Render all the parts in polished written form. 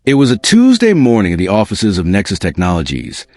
It was a Tuesday morning at the offices of Nexus Technologies,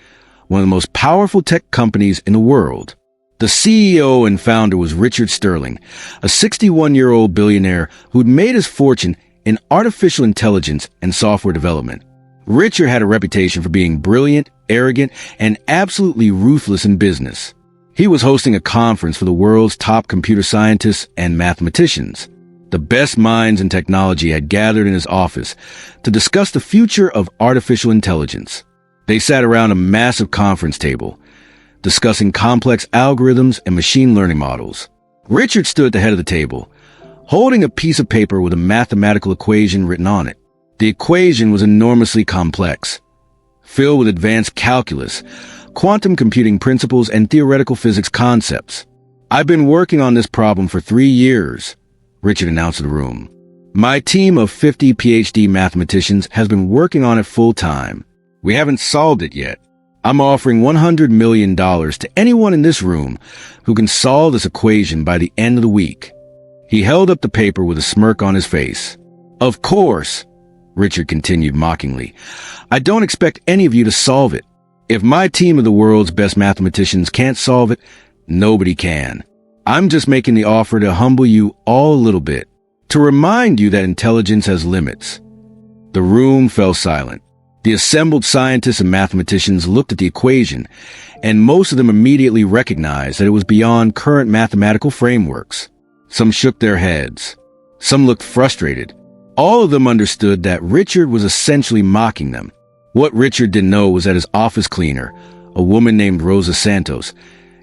one of the most powerful tech companies in the world. The CEO and founder was Richard Sterling, a 61-year-old billionaire who'd made his fortune in artificial intelligence and software development. Richard had a reputation for being brilliant, arrogant, and absolutely ruthless in business. He was hosting a conference for the world's top computer scientists and mathematicians. The best minds in technology had gathered in his office to discuss the future of artificial intelligence. They sat around a massive conference table, discussing complex algorithms and machine learning models. Richard stood at the head of the table, holding a piece of paper with a mathematical equation written on it. The equation was enormously complex, filled with advanced calculus, quantum computing principles, and theoretical physics concepts. "I've been working on this problem for 3 years," Richard announced to the room. "My team of 50 PhD mathematicians has been working on it full time. We haven't solved it yet. I'm offering $100 million to anyone in this room who can solve this equation by the end of the week." He held up the paper with a smirk on his face. "Of course," Richard continued mockingly, "I don't expect any of you to solve it. If my team of the world's best mathematicians can't solve it, nobody can. I'm just making the offer to humble you all a little bit, to remind you that intelligence has limits." The room fell silent. The assembled scientists and mathematicians looked at the equation, and most of them immediately recognized that it was beyond current mathematical frameworks. Some shook their heads. Some looked frustrated. All of them understood that Richard was essentially mocking them. What Richard didn't know was that his office cleaner, a woman named Rosa Santos,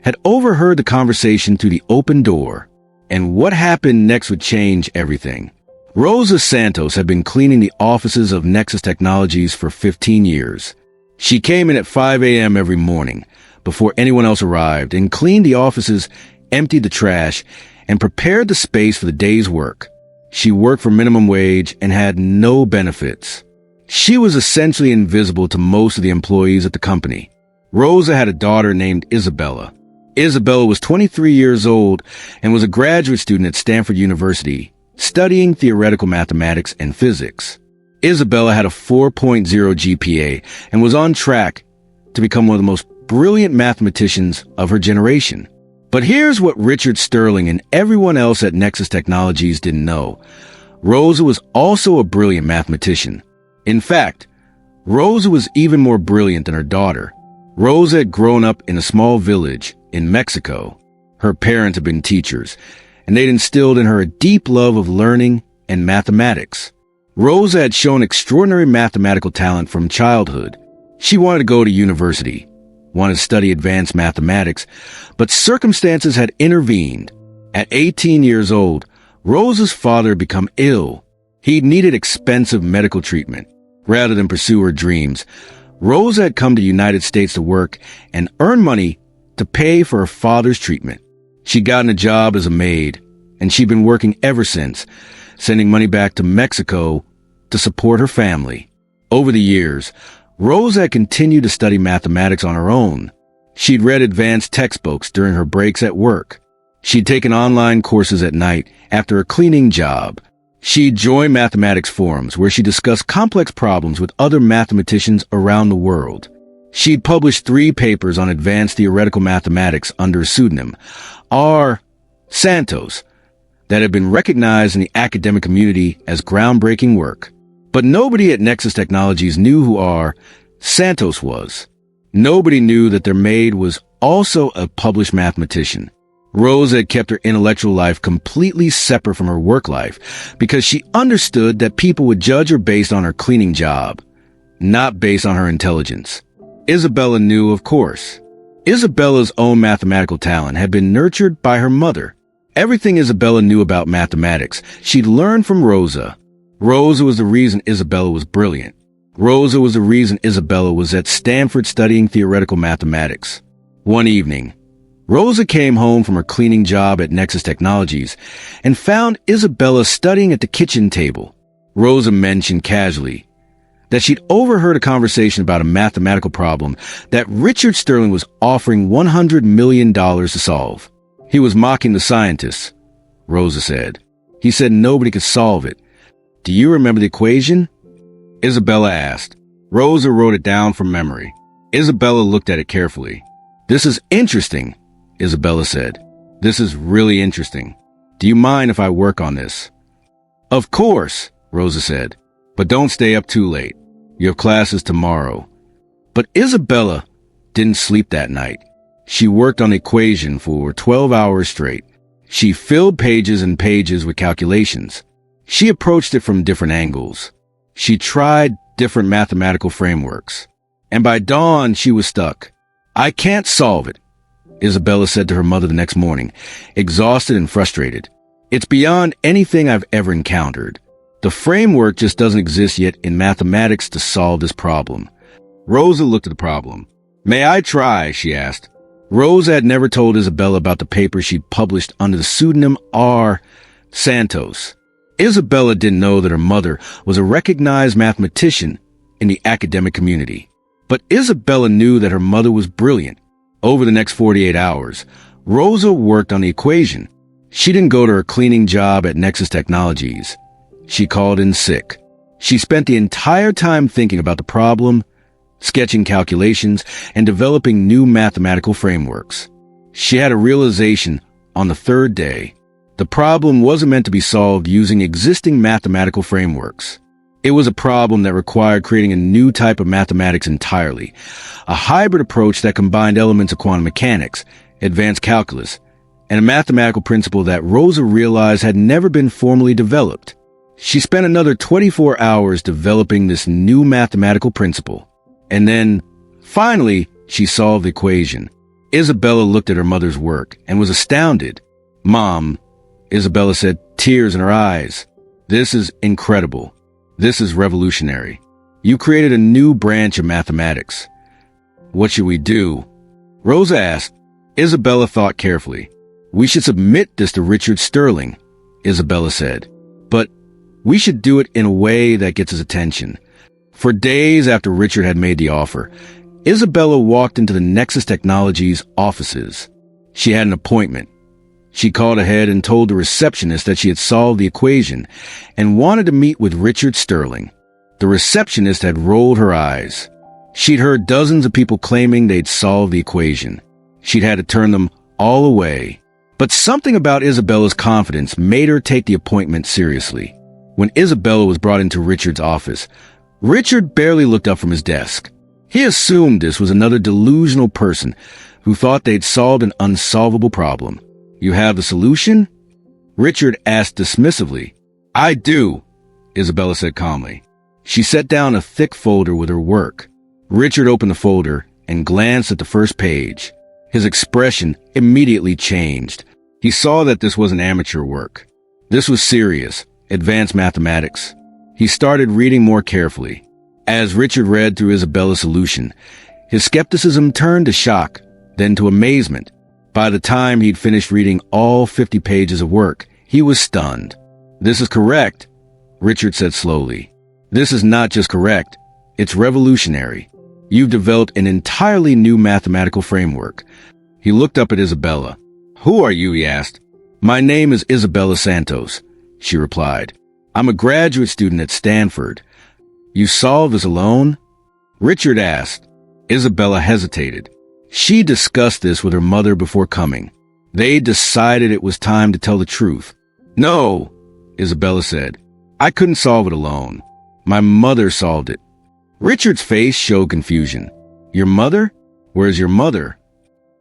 had overheard the conversation through the open door, and what happened next would change everything. Rosa Santos had been cleaning the offices of Nexus Technologies for 15 years. She came in at 5 a.m. every morning, before anyone else arrived, and cleaned the offices, emptied the trash, and prepared the space for the day's work. She worked for minimum wage and had no benefits. She was essentially invisible to most of the employees at the company. Rosa had a daughter named Isabella. Isabella was 23 years old and was a graduate student at Stanford University, studying theoretical mathematics and physics. Isabella had a 4.0 GPA and was on track to become one of the most brilliant mathematicians of her generation. But here's what Richard Sterling and everyone else at Nexus Technologies didn't know. Rosa was also a brilliant mathematician. In fact, Rosa was even more brilliant than her daughter. Rosa had grown up in a small village in Mexico. Her parents had been teachers, and they'd instilled in her a deep love of learning and mathematics. Rosa had shown extraordinary mathematical talent from childhood. She wanted to go to university, wanted to study advanced mathematics, but circumstances had intervened. At 18 years old, Rosa's father had become ill. He'd needed expensive medical treatment. Rather than pursue her dreams, Rosa had come to the United States to work and earn money to pay for her father's treatment. She'd gotten a job as a maid, and she'd been working ever since, sending money back to Mexico to support her family. Over the years, Rosa had continued to study mathematics on her own. She'd read advanced textbooks during her breaks at work. She'd taken online courses at night after a cleaning job. She'd joined mathematics forums where she discussed complex problems with other mathematicians around the world. She'd published 3 papers on advanced theoretical mathematics under a pseudonym, R. Santos, that had been recognized in the academic community as groundbreaking work. But nobody at Nexus Technologies knew who R. Santos was. Nobody knew that their maid was also a published mathematician. Rosa had kept her intellectual life completely separate from her work life because she understood that people would judge her based on her cleaning job, not based on her intelligence. Isabella knew, of course. Isabella's own mathematical talent had been nurtured by her mother. Everything Isabella knew about mathematics, she'd learned from Rosa. Rosa was the reason Isabella was brilliant. Rosa was the reason Isabella was at Stanford studying theoretical mathematics. One evening, Rosa came home from her cleaning job at Nexus Technologies and found Isabella studying at the kitchen table. Rosa mentioned casually that she'd overheard a conversation about a mathematical problem that Richard Sterling was offering $100 million to solve. He was mocking the scientists, Rosa said. He said nobody could solve it. Do you remember the equation? Isabella asked. Rosa wrote it down from memory. Isabella looked at it carefully. This is interesting, Isabella said. This is really interesting. Do you mind if I work on this? Of course, Rosa said. But don't stay up too late. You have classes tomorrow. But Isabella didn't sleep that night. She worked on the equation for 12 hours straight. She filled pages and pages with calculations. She approached it from different angles. She tried different mathematical frameworks. And by dawn, she was stuck. I can't solve it, Isabella said to her mother the next morning, exhausted and frustrated. It's beyond anything I've ever encountered. The framework just doesn't exist yet in mathematics to solve this problem. Rosa looked at the problem. May I try? She asked. Rosa had never told Isabella about the paper she'd published under the pseudonym R. Santos. Isabella didn't know that her mother was a recognized mathematician in the academic community. But Isabella knew that her mother was brilliant. Over the next 48 hours, Rosa worked on the equation. She didn't go to her cleaning job at Nexus Technologies. She called in sick. She spent the entire time thinking about the problem, sketching calculations, and developing new mathematical frameworks. She had a realization on the third day. The problem wasn't meant to be solved using existing mathematical frameworks. It was a problem that required creating a new type of mathematics entirely, a hybrid approach that combined elements of quantum mechanics, advanced calculus, and a mathematical principle that Rosa realized had never been formally developed. She spent another 24 hours developing this new mathematical principle. And then, finally, she solved the equation. Isabella looked at her mother's work and was astounded. Mom, Isabella said, tears in her eyes. This is incredible. This is revolutionary. You created a new branch of mathematics. What should we do? Rosa asked. Isabella thought carefully. We should submit this to Richard Sterling, Isabella said. But we should do it in a way that gets his attention. For days after Richard had made the offer, Isabella walked into the Nexus Technologies offices. She had an appointment. She called ahead and told the receptionist that she had solved the equation and wanted to meet with Richard Sterling. The receptionist had rolled her eyes. She'd heard dozens of people claiming they'd solved the equation. She'd had to turn them all away. But something about Isabella's confidence made her take the appointment seriously. When Isabella was brought into Richard's office, Richard barely looked up from his desk. He assumed this was another delusional person who thought they'd solved an unsolvable problem. You have the solution? Richard asked dismissively. I do, Isabella said calmly. She set down a thick folder with her work. Richard opened the folder and glanced at the first page. His expression immediately changed. He saw that this wasn't amateur work. This was serious, advanced mathematics. He started reading more carefully. As Richard read through Isabella's solution, his skepticism turned to shock, then to amazement. By the time he'd finished reading all 50 pages of work, he was stunned. This is correct, Richard said slowly. This is not just correct, it's revolutionary. You've developed an entirely new mathematical framework. He looked up at Isabella. Who are you? He asked. My name is Isabella Santos, she replied. I'm a graduate student at Stanford. You solved this alone? Richard asked. Isabella hesitated. She discussed this with her mother before coming. They decided it was time to tell the truth. No, Isabella said. I couldn't solve it alone. My mother solved it. Richard's face showed confusion. Your mother? Where's your mother?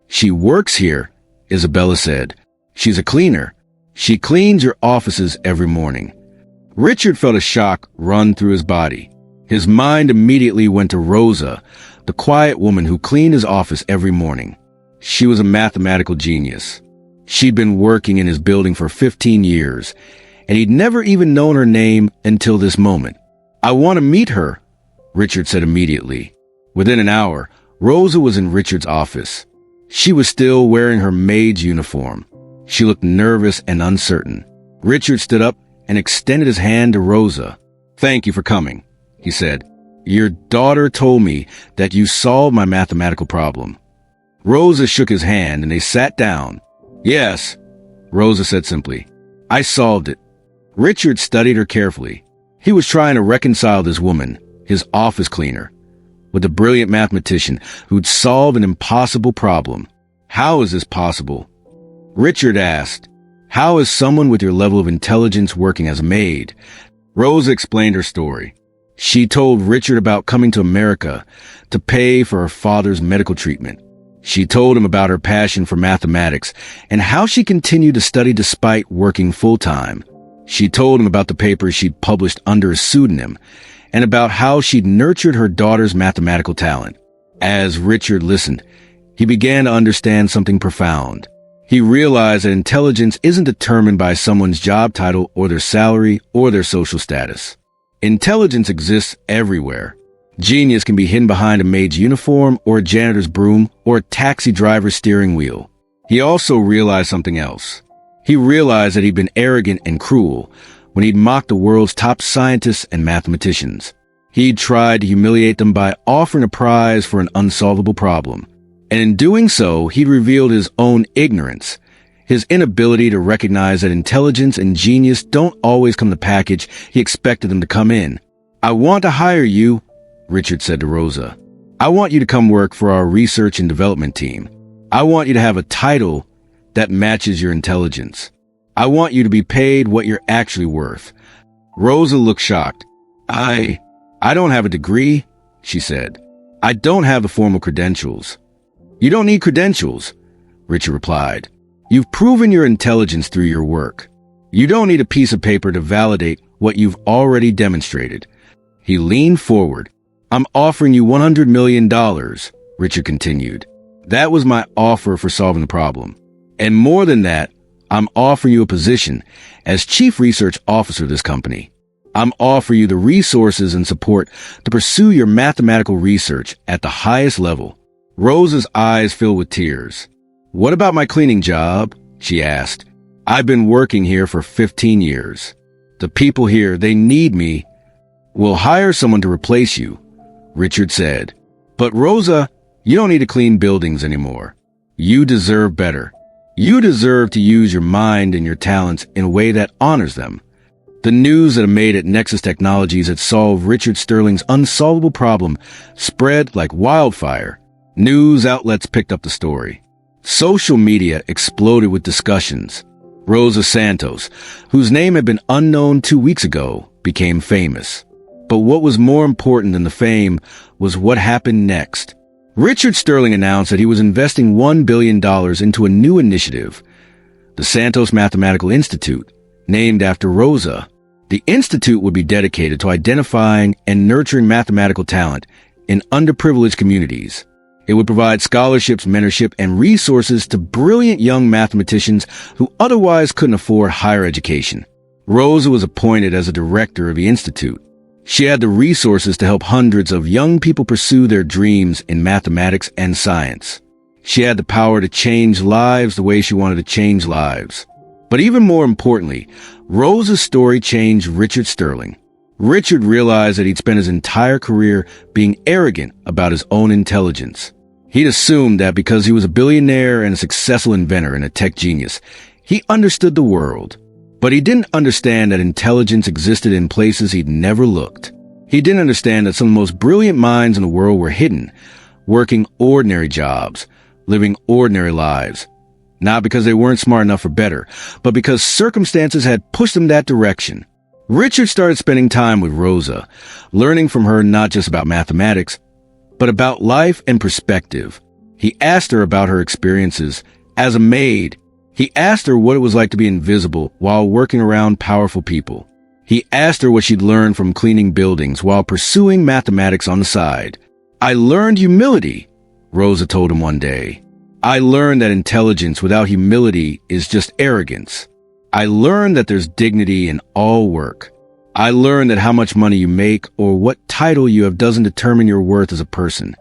She works here, Isabella said. She's a cleaner. She cleans your offices every morning. Richard felt a shock run through his body. His mind immediately went to Rosa, the quiet woman who cleaned his office every morning. She was a mathematical genius. She'd been working in his building for 15 years, and he'd never even known her name until this moment. I want to meet her, Richard said immediately. Within an hour, Rosa was in Richard's office. She was still wearing her maid's uniform. She looked nervous and uncertain. Richard stood up and extended his hand to Rosa. Thank you for coming, he said. Your daughter told me that you solved my mathematical problem. Rosa shook his hand and they sat down. Yes, Rosa said simply. I solved it. Richard studied her carefully. He was trying to reconcile this woman, his office cleaner, with a brilliant mathematician who'd solve an impossible problem. "How is this possible?" Richard asked. "How is someone with your level of intelligence working as a maid?" Rosa explained her story. She told Richard about coming to America to pay for her father's medical treatment. She told him about her passion for mathematics and how she continued to study despite working full-time. She told him about the papers she'd published under a pseudonym and about how she'd nurtured her daughter's mathematical talent. As Richard listened, he began to understand something profound. He realized that intelligence isn't determined by someone's job title or their salary or their social status. Intelligence exists everywhere. Genius can be hidden behind a maid's uniform or a janitor's broom or a taxi driver's steering wheel. He also realized something else. He realized that he'd been arrogant and cruel when he'd mocked the world's top scientists and mathematicians. He'd tried to humiliate them by offering a prize for an unsolvable problem. And in doing so, he'd revealed his own ignorance, his inability to recognize that intelligence and genius don't always come in the package he expected them to come in. "I want to hire you," Richard said to Rosa. "I want you to come work for our research and development team. I want you to have a title that matches your intelligence. I want you to be paid what you're actually worth." Rosa looked shocked. I don't have a degree," she said. "I don't have the formal credentials." "You don't need credentials," Richard replied. "You've proven your intelligence through your work. You don't need a piece of paper to validate what you've already demonstrated." He leaned forward. "I'm offering you $100 million, Richard continued. "That was my offer for solving the problem. And more than that, I'm offering you a position as chief research officer of this company. I'm offering you the resources and support to pursue your mathematical research at the highest level." Rosa's eyes filled with tears. "What about my cleaning job?" she asked. "I've been working here for 15 years. The people here, they need me." "We'll hire someone to replace you," Richard said. "But Rosa, you don't need to clean buildings anymore. You deserve better. You deserve to use your mind and your talents in a way that honors them." The news that a maid at Nexus Technologies had solved Richard Sterling's unsolvable problem spread like wildfire. News outlets picked up the story. Social media exploded with discussions. Rosa Santos, whose name had been unknown 2 weeks ago, became famous. But what was more important than the fame was what happened next. Richard Sterling announced that he was investing $1 billion into a new initiative, the Santos Mathematical Institute, named after Rosa. The institute would be dedicated to identifying and nurturing mathematical talent in underprivileged communities. It would provide scholarships, mentorship, and resources to brilliant young mathematicians who otherwise couldn't afford higher education. Rosa was appointed as a director of the institute. She had the resources to help hundreds of young people pursue their dreams in mathematics and science. She had the power to change lives the way she wanted to change lives. But even more importantly, Rosa's story changed Richard Sterling. Richard realized that he'd spent his entire career being arrogant about his own intelligence. He'd assumed that because he was a billionaire and a successful inventor and a tech genius, he understood the world. But he didn't understand that intelligence existed in places he'd never looked. He didn't understand that some of the most brilliant minds in the world were hidden, working ordinary jobs, living ordinary lives. Not because they weren't smart enough for better, but because circumstances had pushed them that direction. Richard started spending time with Rosa, learning from her not just about mathematics, but about life and perspective. He asked her about her experiences as a maid. He asked her what it was like to be invisible while working around powerful people. He asked her what she'd learned from cleaning buildings while pursuing mathematics on the side. "I learned humility," Rosa told him one day. "I learned that intelligence without humility is just arrogance. I learned that there's dignity in all work. I learned that how much money you make or what title you have doesn't determine your worth as a person."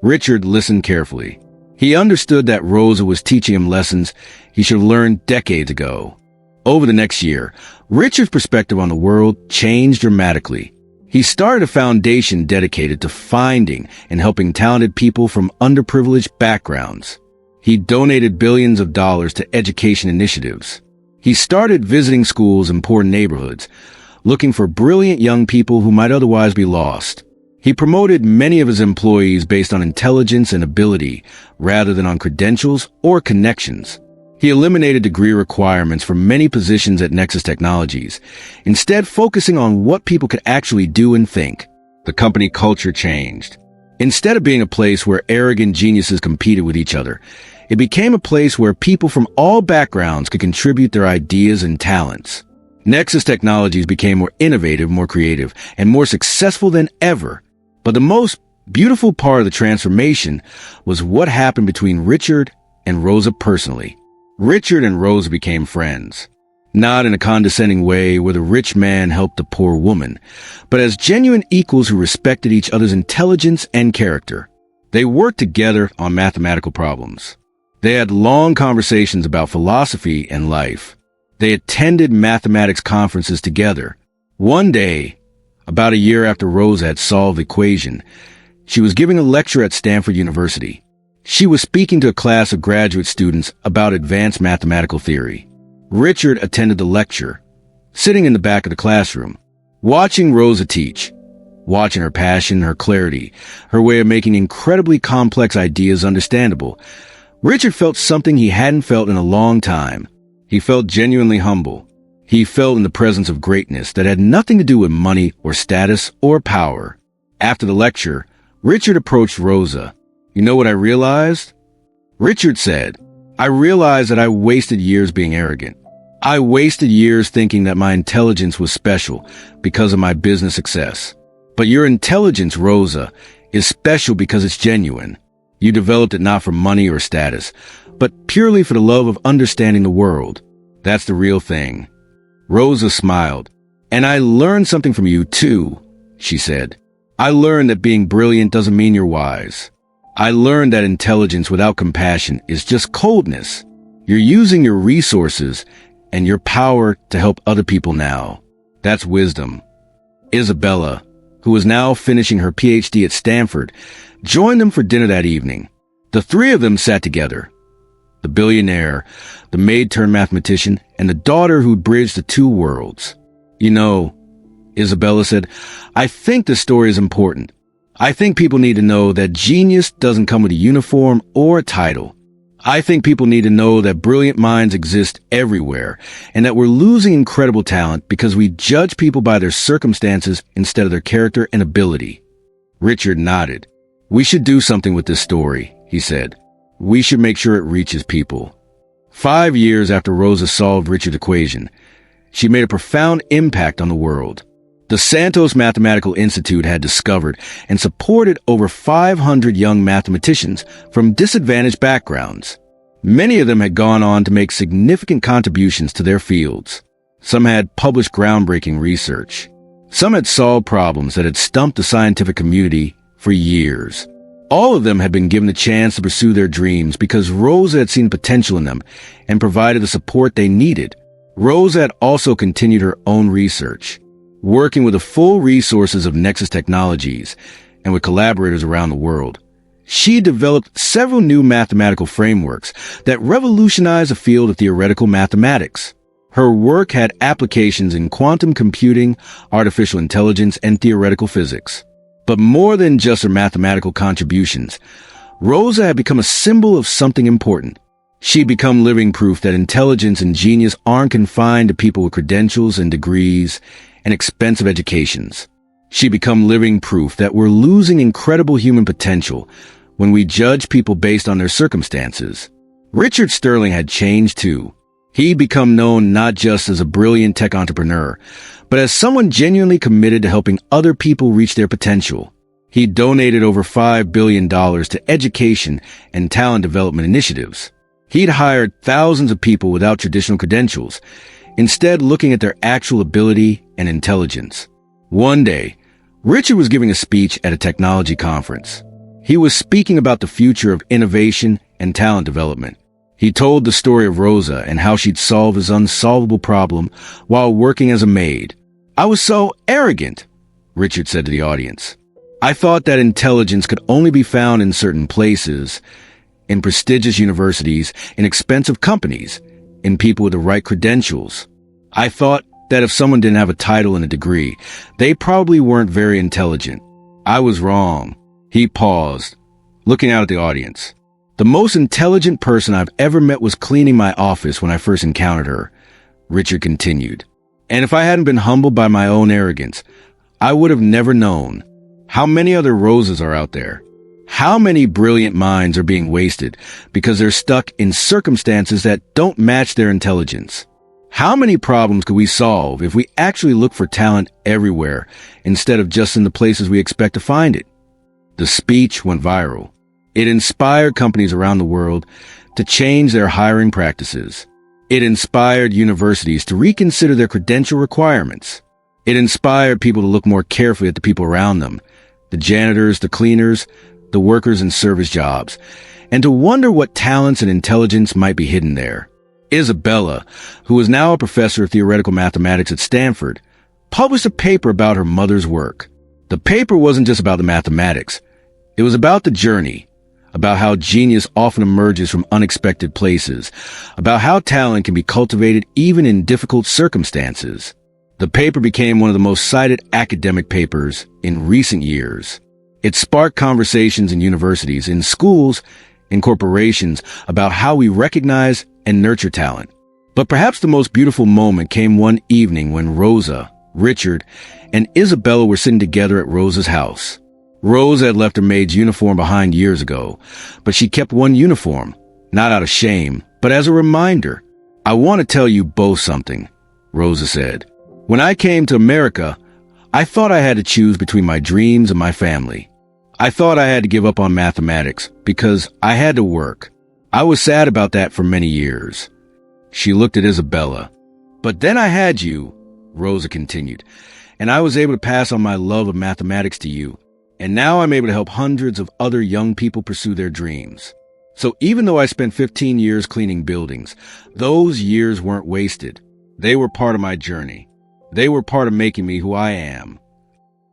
Richard listened carefully. He understood that Rosa was teaching him lessons he should have learned decades ago. Over the next year, Richard's perspective on the world changed dramatically. He started a foundation dedicated to finding and helping talented people from underprivileged backgrounds. He donated billions of dollars to education initiatives. He started visiting schools in poor neighborhoods, looking for brilliant young people who might otherwise be lost. He promoted many of his employees based on intelligence and ability rather than on credentials or connections. He eliminated degree requirements for many positions at Nexus Technologies, instead focusing on what people could actually do and think. The company culture changed. Instead of being a place where arrogant geniuses competed with each other, it became a place where people from all backgrounds could contribute their ideas and talents. Nexus Technologies became more innovative, more creative, and more successful than ever. But the most beautiful part of the transformation was what happened between Richard and Rosa personally. Richard and Rosa became friends, not in a condescending way where the rich man helped the poor woman, but as genuine equals who respected each other's intelligence and character. They worked together on mathematical problems. They had long conversations about philosophy and life. They attended mathematics conferences together. One day, about a year after Rosa had solved the equation, she was giving a lecture at Stanford University. She was speaking to a class of graduate students about advanced mathematical theory. Richard attended the lecture, sitting in the back of the classroom, watching Rosa teach, watching her passion, her clarity, her way of making incredibly complex ideas understandable. Richard felt something he hadn't felt in a long time. He felt genuinely humble. He felt in the presence of greatness that had nothing to do with money or status or power. After the lecture, Richard approached Rosa. "You know what I realized?" Richard said, "I realized that I wasted years being arrogant. I wasted years thinking that my intelligence was special because of my business success. But your intelligence, Rosa, is special because it's genuine. You developed it not for money or status, but purely for the love of understanding the world. That's the real thing." Rosa smiled. "And I learned something from you too," she said. "I learned that being brilliant doesn't mean you're wise. I learned that intelligence without compassion is just coldness. You're using your resources and your power to help other people now. That's wisdom." Isabella, who was now finishing her PhD at Stanford, joined them for dinner that evening. The three of them sat together. The billionaire, the maid-turned-mathematician, and the daughter who bridged the two worlds. "You know," Isabella said, "I think this story is important. I think people need to know that genius doesn't come with a uniform or a title. I think people need to know that brilliant minds exist everywhere and that we're losing incredible talent because we judge people by their circumstances instead of their character and ability." Richard nodded. "We should do something with this story," he said. "We should make sure it reaches people." 5 years after Rosa solved Richard's equation, she made a profound impact on the world. The Santos Mathematical Institute had discovered and supported over 500 young mathematicians from disadvantaged backgrounds. Many of them had gone on to make significant contributions to their fields. Some had published groundbreaking research. Some had solved problems that had stumped the scientific community for years. All of them had been given the chance to pursue their dreams because Rosa had seen potential in them and provided the support they needed. Rosa had also continued her own research, working with the full resources of Nexus Technologies and with collaborators around the world. She developed several new mathematical frameworks that revolutionized the field of theoretical mathematics. Her work had applications in quantum computing, artificial intelligence, and theoretical physics. But more than just her mathematical contributions, Rosa had become a symbol of something important. She'd become living proof that intelligence and genius aren't confined to people with credentials and degrees and expensive educations. She'd become living proof that we're losing incredible human potential when we judge people based on their circumstances. Richard Sterling had changed too. He'd become known not just as a brilliant tech entrepreneur, but as someone genuinely committed to helping other people reach their potential. He donated over $5 billion to education and talent development initiatives. He'd hired thousands of people without traditional credentials, instead looking at their actual ability and intelligence. One day, Richard was giving a speech at a technology conference. He was speaking about the future of innovation and talent development. He told the story of Rosa and how she'd solve his unsolvable problem while working as a maid. "I was so arrogant," Richard said to the audience. "I thought that intelligence could only be found in certain places, in prestigious universities, in expensive companies, in people with the right credentials. I thought that if someone didn't have a title and a degree, they probably weren't very intelligent. I was wrong. He paused, looking out at the audience. The most intelligent person I've ever met was cleaning my office when I first encountered her, Richard continued. And if I hadn't been humbled by my own arrogance, I would have never known. How many other Roses are out there? How many brilliant minds are being wasted because they're stuck in circumstances that don't match their intelligence? How many problems could we solve if we actually look for talent everywhere instead of just in the places we expect to find it? The speech went viral. It inspired companies around the world to change their hiring practices. It inspired universities to reconsider their credential requirements. It inspired people to look more carefully at the people around them, the janitors, the cleaners, the workers in service jobs, and to wonder what talents and intelligence might be hidden there. Isabella, who is now a professor of theoretical mathematics at Stanford, published a paper about her mother's work. The paper wasn't just about the mathematics. It was about the journey, about how genius often emerges from unexpected places, about how talent can be cultivated even in difficult circumstances. The paper became one of the most cited academic papers in recent years. It sparked conversations in universities, in schools, in corporations about how we recognize and nurture talent. But perhaps the most beautiful moment came one evening when Rosa, Richard, and Isabella were sitting together at Rosa's house. Rosa had left her maid's uniform behind years ago, but she kept one uniform, not out of shame, but as a reminder. I want to tell you both something, Rosa said. When I came to America, I thought I had to choose between my dreams and my family. I thought I had to give up on mathematics because I had to work. I was sad about that for many years. She looked at Isabella. But then I had you, Rosa continued, and I was able to pass on my love of mathematics to you. And now I'm able to help hundreds of other young people pursue their dreams. So even though I spent 15 years cleaning buildings, those years weren't wasted. They were part of my journey. They were part of making me who I am.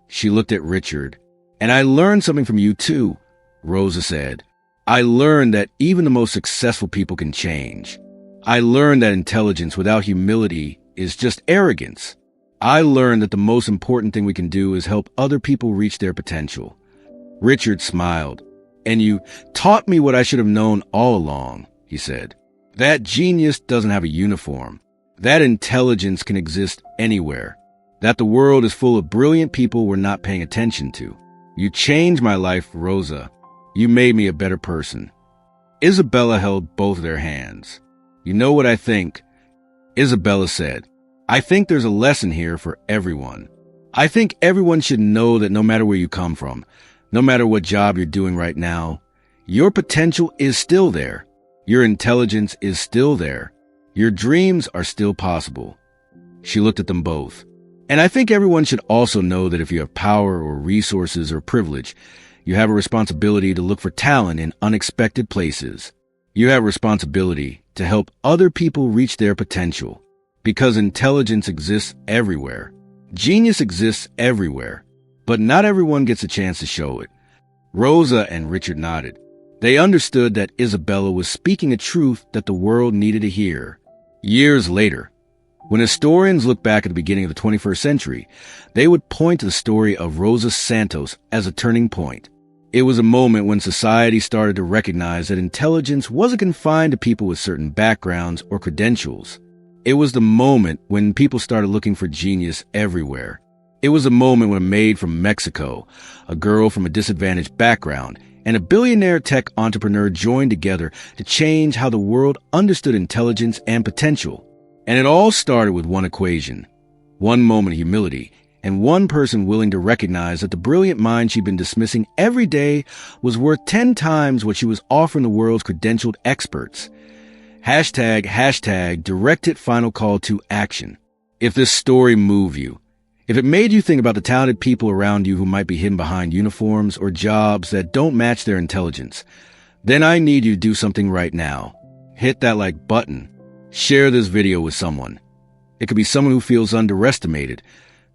She looked at Richard. And I learned something from you too, Rosa said. I learned that even the most successful people can change. I learned that intelligence without humility is just arrogance. I learned that the most important thing we can do is help other people reach their potential. Richard smiled. And you taught me what I should have known all along, he said. That genius doesn't have a uniform. That intelligence can exist anywhere. That the world is full of brilliant people we're not paying attention to. You changed my life, Rosa. You made me a better person. Isabella held both of their hands. You know what I think? Isabella said. I think there's a lesson here for everyone. I think everyone should know that no matter where you come from, no matter what job you're doing right now, your potential is still there. Your intelligence is still there. Your dreams are still possible. She looked at them both. And I think everyone should also know that if you have power or resources or privilege, you have a responsibility to look for talent in unexpected places. You have a responsibility to help other people reach their potential. Because intelligence exists everywhere. Genius exists everywhere. But not everyone gets a chance to show it. Rosa and Richard nodded. They understood that Isabella was speaking a truth that the world needed to hear. Years later, when historians look back at the beginning of the 21st century, they would point to the story of Rosa Santos as a turning point. It was a moment when society started to recognize that intelligence wasn't confined to people with certain backgrounds or credentials. It was the moment when people started looking for genius everywhere. It was a moment when a maid from Mexico, a girl from a disadvantaged background, and a billionaire tech entrepreneur joined together to change how the world understood intelligence and potential. And it all started with one equation, one moment of humility, and one person willing to recognize that the brilliant mind she'd been dismissing every day was worth 10 times what she was offering the world's credentialed experts. #, direct it final call to action. If this story moved you, if it made you think about the talented people around you who might be hidden behind uniforms or jobs that don't match their intelligence, then I need you to do something right now. Hit that like button. Share this video with someone. It could be someone who feels underestimated,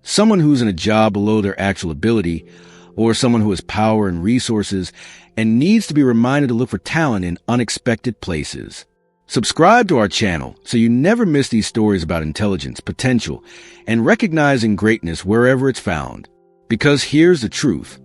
someone who's in a job below their actual ability, or someone who has power and resources and needs to be reminded to look for talent in unexpected places. Subscribe to our channel so you never miss these stories about intelligence, potential, and recognizing greatness wherever it's found. Because here's the truth.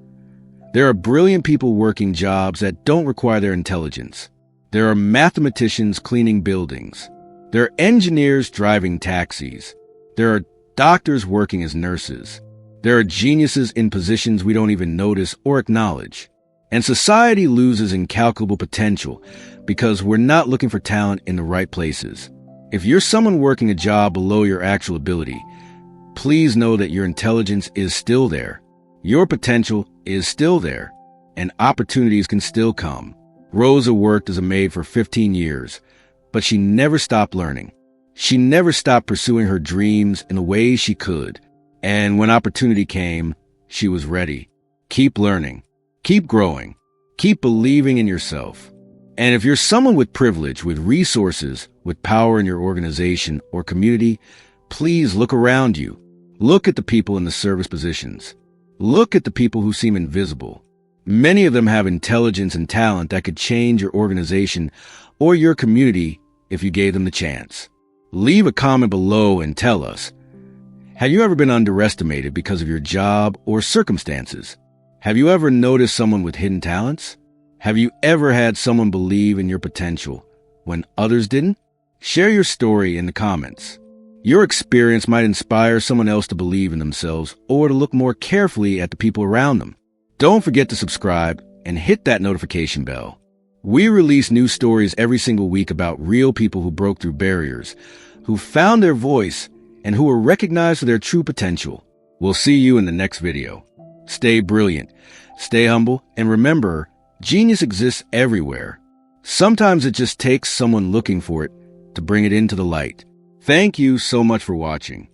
There are brilliant people working jobs that don't require their intelligence. There are mathematicians cleaning buildings. There are engineers driving taxis. There are doctors working as nurses. There are geniuses in positions we don't even notice or acknowledge. And society loses incalculable potential because we're not looking for talent in the right places. If you're someone working a job below your actual ability, please know that your intelligence is still there. Your potential is still there, and opportunities can still come. Rosa worked as a maid for 15 years, but she never stopped learning. She never stopped pursuing her dreams in the ways she could. And when opportunity came, she was ready. Keep learning. Keep growing. Keep believing in yourself. And if you're someone with privilege, with resources, with power in your organization or community, please look around you. Look at the people in the service positions. Look at the people who seem invisible. Many of them have intelligence and talent that could change your organization or your community if you gave them the chance. Leave a comment below and tell us, have you ever been underestimated because of your job or circumstances? Have you ever noticed someone with hidden talents? Have you ever had someone believe in your potential when others didn't? Share your story in the comments. Your experience might inspire someone else to believe in themselves or to look more carefully at the people around them. Don't forget to subscribe and hit that notification bell. We release new stories every single week about real people who broke through barriers, who found their voice, and who were recognized for their true potential. We'll see you in the next video. Stay brilliant, stay humble, and remember, genius exists everywhere. Sometimes it just takes someone looking for it to bring it into the light. Thank you so much for watching.